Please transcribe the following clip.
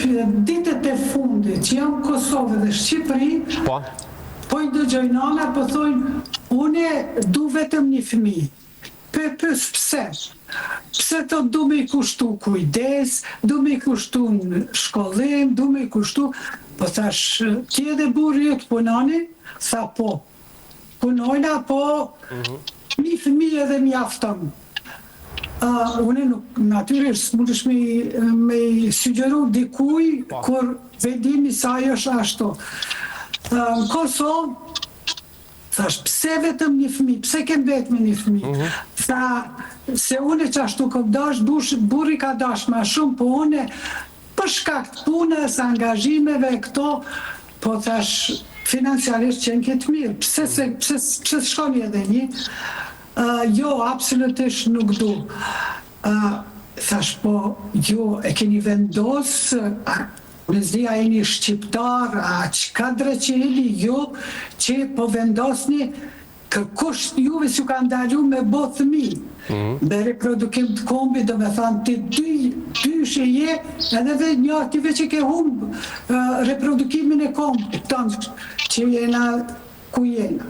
ditët e fundit që jam Kosovë dhe Shqipëri, po i dëgjoj nana, po thojnë, une du vetëm një fëmijë. Pës pse? Pse të du me i kushtu kujdes, du me i kushtu në shkollim, du me i kushtu, po thash, ti edhe burri të punoni? Tha po. Punojna, po një fëmijë edhe mjafton. Une nuk, natyrisht, s'mundesh me i sugjeru dikuj, kur vedimi sa ajo është ashtu. Në Kosovë, thash, pse vetëm një fëmijë, pse kem vetëm një fëmijë? Tha, se une që ashtu kom dash, burri ka dash ma shumë, po une, për shkak të punës, angazhimeve, këto, po thash, financialisht qenë këtë mirë, pse shkoni edhe një? Jo, absolutisht nuk du. Thash, po, jo, e keni vendos, Nëzdia e një shqiptar, a qka dreqeni, jo, që po vendosni, kërkusht juve që ka ndalu me bo thëmi. Me reprodukim të kombi, do me thanë, ti dy shë je, edhe dhe një ative që ke humbë reprodukimin e kombi, tonë që jena ku jena.